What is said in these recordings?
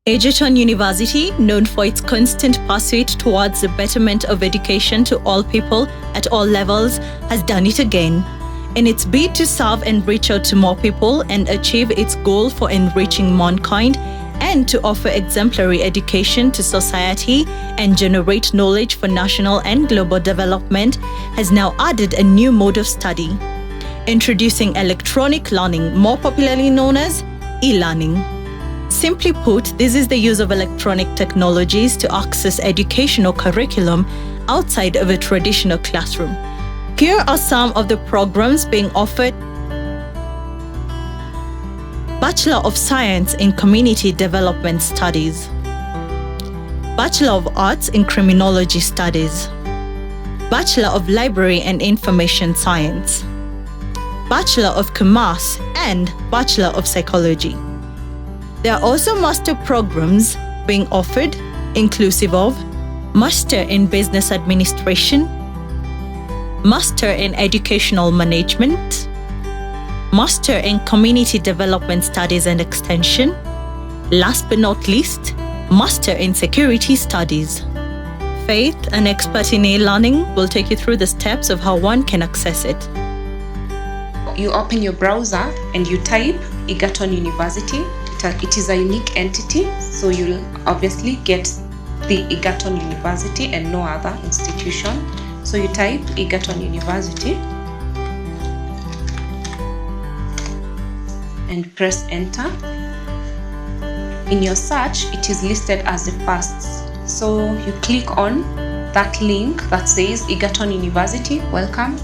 Egerton University, known for its constant pursuit towards the betterment of education to all people at all levels, has done it again. In its bid to serve and reach out to more people and achieve its goal for enriching mankind and to offer exemplary education to society and generate knowledge for national and global development, has now added a new mode of study, introducing electronic learning, more popularly known as e-learning. Simply put, this is the use of electronic technologies to access educational curriculum outside of a traditional classroom. Here are some of the programs being offered. Bachelor of Science in Community Development Studies, Bachelor of Arts in Criminology Studies, Bachelor of Library and Information Science, Bachelor of Commerce, and Bachelor of Psychology. There are also master programs being offered, inclusive of Master in Business Administration, Master in Educational Management, Master in Community Development Studies and Extension, last but not least, Master in Security Studies. Faith, an expert in e-learning, will take you through the steps of how one can access it. You open your browser and you type Egerton University. It is a unique entity, so you'll obviously get the Egerton University and no other institution. So you type Egerton University and press enter. In your search, it is listed as the first. So you click on that link that says Egerton University, welcome.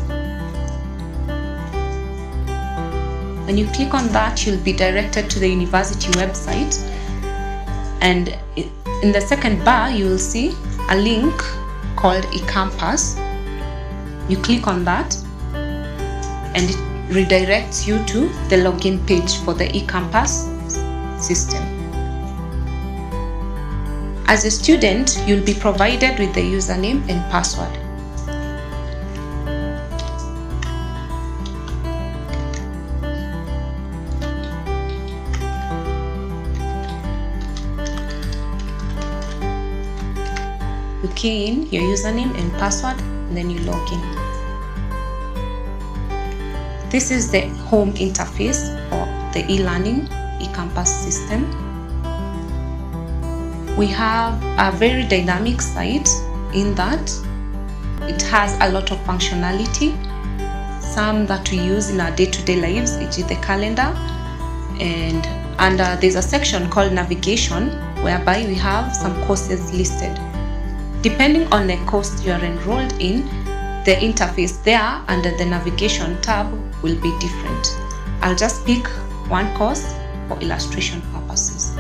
When you click on that, you'll be directed to the university website, and in the second bar you will see a link called eCampus. You click on that and it redirects you to the login page for the eCampus system. As a student, you'll be provided with the username and password. You key in your username and password and then you log in. This is the home interface for the e-learning eCampus system. We have a very dynamic site in that it has a lot of functionality, some that we use in our day-to-day lives, e.g. the calendar, and under there's a section called navigation whereby we have some courses listed. Depending on the course you are enrolled in, the interface there under the navigation tab will be different. I'll just pick one course for illustration purposes.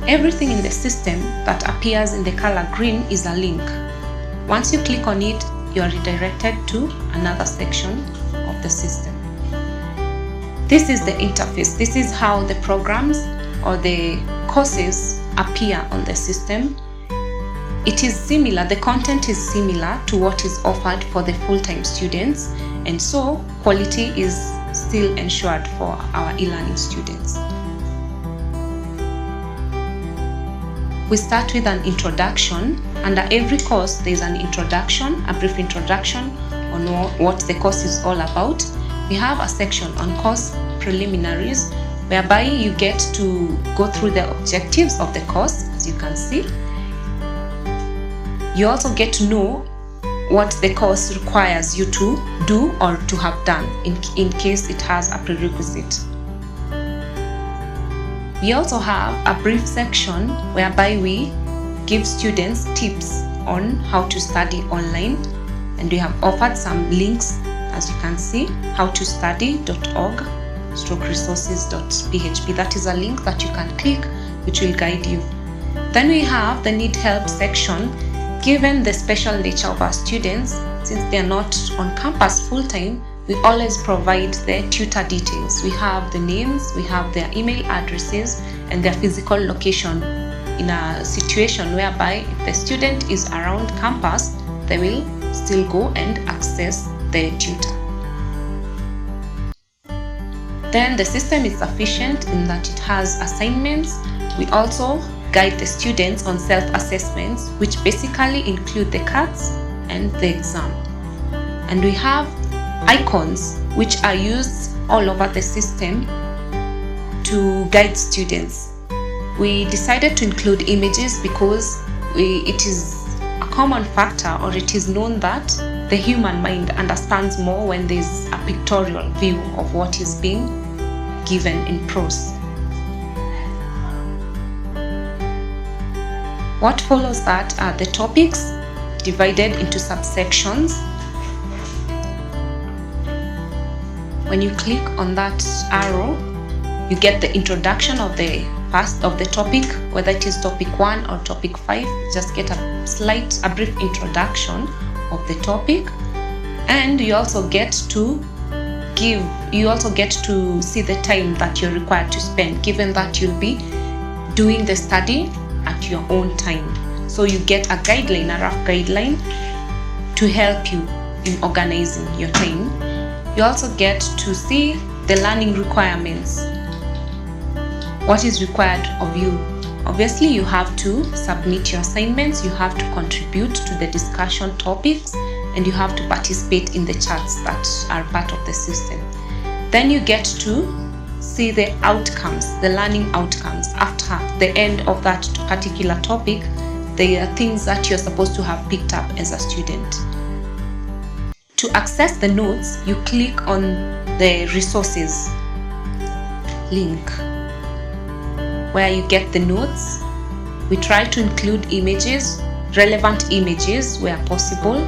Everything in the system that appears in the color green is a link. Once you click on it, you are redirected to another section of the system. This is the interface. This is how the programs or the courses appear on the system. It is similar, the content is similar to what is offered for the full-time students, and so quality is still ensured for our e-learning students. We start with an introduction. Under every course, there is an introduction, a brief introduction on what the course is all about. We have a section on course preliminaries, whereby you get to go through the objectives of the course, as you can see. You also get to know what the course requires you to do or to have done in case it has a prerequisite. We also have a brief section whereby we give students tips on how to study online, and we have offered some links, as you can see, howtostudy.org/resources.php. That is a link that you can click, which will guide you. Then we have the need help section. Given the special nature of our students, since they are not on campus full-time, we always provide the tutor details. We have the names, we have their email addresses, and their physical location in a situation whereby if the student is around campus, they will still go and access the tutor. Then the system is sufficient in that it has assignments. We also guide the students on self-assessments, which basically include the cards and the exam. And we have icons which are used all over the system to guide students. We decided to include images because it is a common factor, or it is known that the human mind understands more when there's a pictorial view of what is being given in prose. What follows that are the topics divided into subsections. When you click on that arrow, you get the introduction of the first of the topic, whether it is topic 1 or topic 5. Just get a brief introduction of the topic, and you also get to see the time that you're required to spend, given that you'll be doing the study at your own time. So you get a guideline, a rough guideline to help you in organizing your time. You also get to see the learning requirements. What is required of you? Obviously, you have to submit your assignments, you have to contribute to the discussion topics, and you have to participate in the chats that are part of the system. Then you get to see the outcomes, the learning outcomes. After the end of that particular topic, there are things that you're supposed to have picked up as a student. To access the notes, you click on the resources link where you get the notes. We try to include images, relevant images where possible,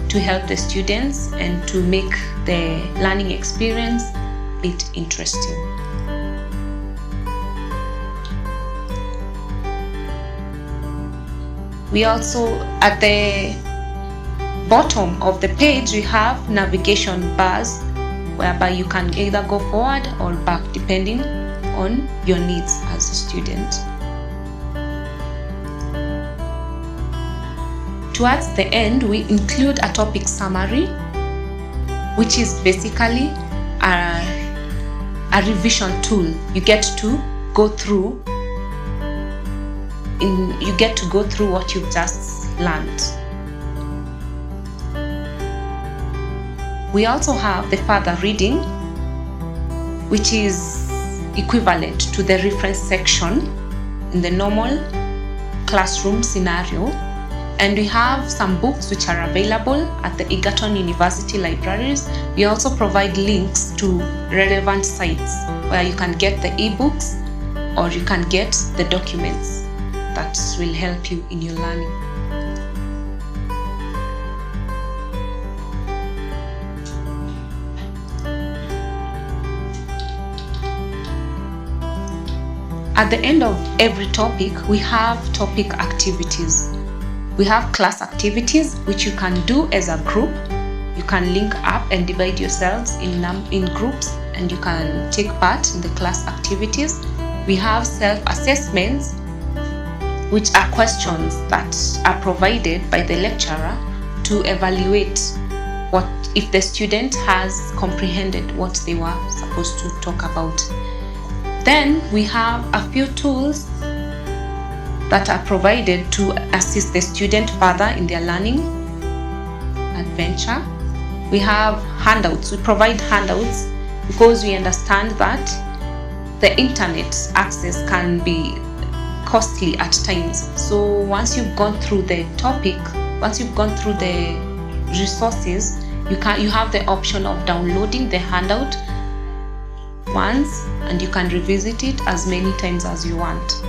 to help the students and to make the learning experience a bit interesting. We also, at the bottom of the page, we have navigation bars whereby you can either go forward or back depending on your needs as a student. Towards the end, we include a topic summary, which is basically a revision tool. You get to go through what you've just learned. We also have the further reading, which is equivalent to the reference section in the normal classroom scenario. And we have some books which are available at the Egerton University libraries. We also provide links to relevant sites where you can get the ebooks or you can get the documents that will help you in your learning. At the end of every topic, we have topic activities. We have class activities which you can do as a group. You can link up and divide yourselves in groups, and you can take part in the class activities. We have self-assessments, which are questions that are provided by the lecturer to evaluate what if the student has comprehended what they were supposed to talk about. Then we have a few tools that are provided to assist the student further in their learning adventure. We have handouts. We provide handouts because we understand that the internet access can be costly at times. So once you've gone through the topic, once you've gone through the resources, you have the option of downloading the handout once, and you can revisit it as many times as you want.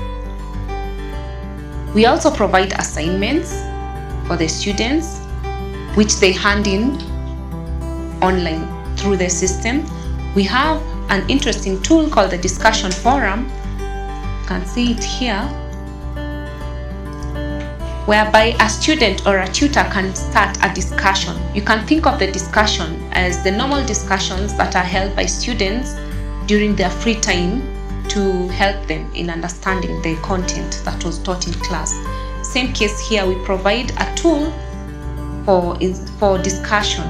We also provide assignments for the students, which they hand in online through the system. We have an interesting tool called the discussion forum. You can see it here, whereby a student or a tutor can start a discussion. You can think of the discussion as the normal discussions that are held by students during their free time to help them in understanding the content that was taught in class. Same case here, we provide a tool for discussion,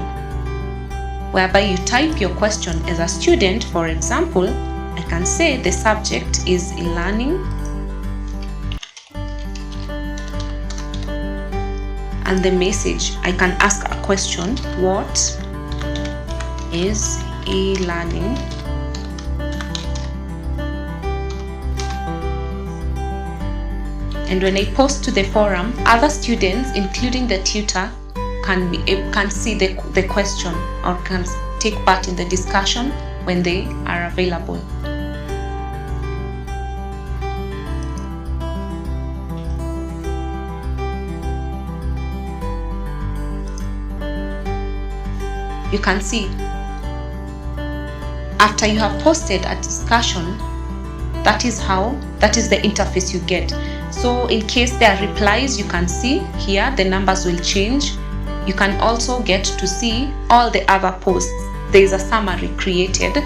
whereby you type your question as a student. For example, I can say the subject is eLearning, and the message, I can ask a question: what is eLearning? And when I post to the forum, other students, including the tutor, can see the question or can take part in the discussion when they are available. You can see, after you have posted a discussion, that is the interface you get. So in case there are replies, you can see here the numbers will change. You can also get to see all the other posts. There is a summary created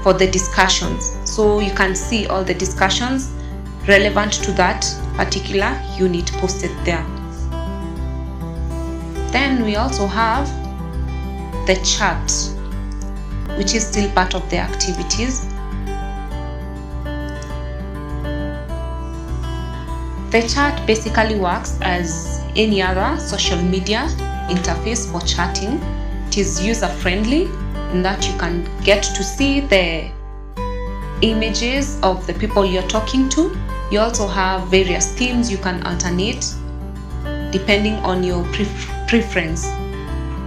for the discussions, so you can see all the discussions relevant to that particular unit posted there. Then we also have the chat, which is still part of the activities. The chat basically works as any other social media interface for chatting. It is user-friendly in that you can get to see the images of the people you're talking to. You also have various themes you can alternate depending on your preference,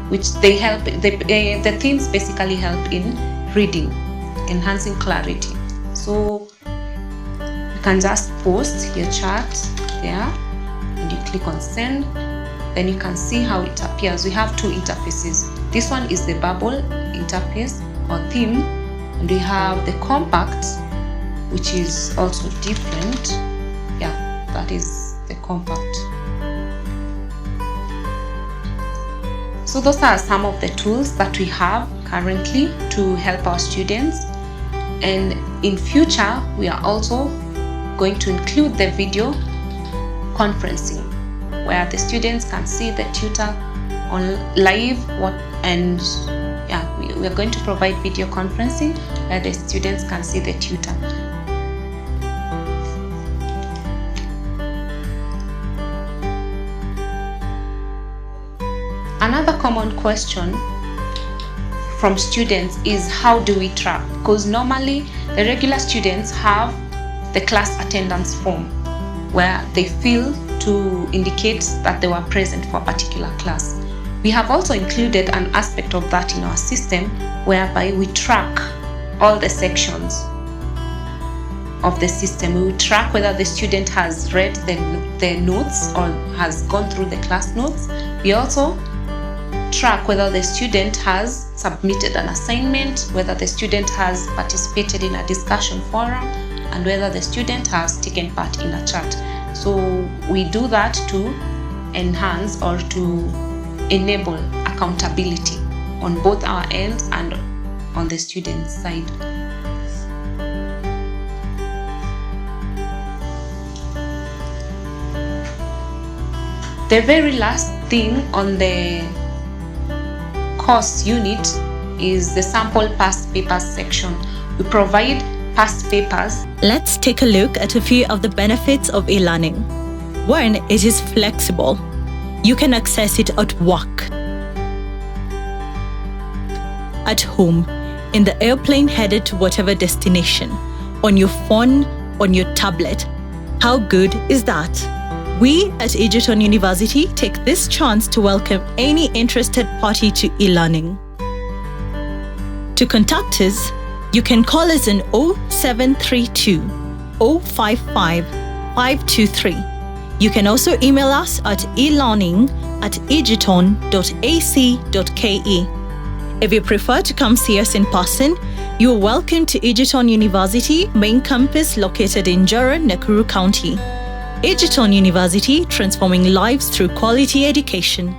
which they help. The themes basically help in reading, enhancing clarity. So you can just post your chat there and you click on send. Then you can see how it appears. We have two interfaces. This one is the bubble interface or theme, and we have the compact, which is also different. Yeah, that is the compact. So those are some of the tools that we have currently to help our students, and in future we are also going to include the video conferencing, where the students can see the tutor on live. We are going to provide video conferencing where the students can see the tutor. Another common question from students is, how do we track? Because normally the regular students have the class attendance form where they fill to indicate that they were present for a particular class. We have also included an aspect of that in our system, whereby we track all the sections of the system. We will track whether the student has read the notes or has gone through the class notes. We also track whether the student has submitted an assignment, whether the student has participated in a discussion forum, and whether the student has taken part in a chat. So we do that to enhance or to enable accountability on both our ends and on the student side. The very last thing on the course unit is the sample past papers section. We provide past papers. Let's take a look at a few of the benefits of eLearning. One, it is flexible. You can access it at work, at home, in the airplane headed to whatever destination, on your phone, on your tablet. How good is that? We at Egerton University take this chance to welcome any interested party to eLearning. To contact us, you can call us on 0732 055 523. You can also email us at elearning@egerton.ac.ke. If you prefer to come see us in person, you are welcome to Egerton University main campus located in Joro, Nakuru County. Egerton University, transforming lives through quality education.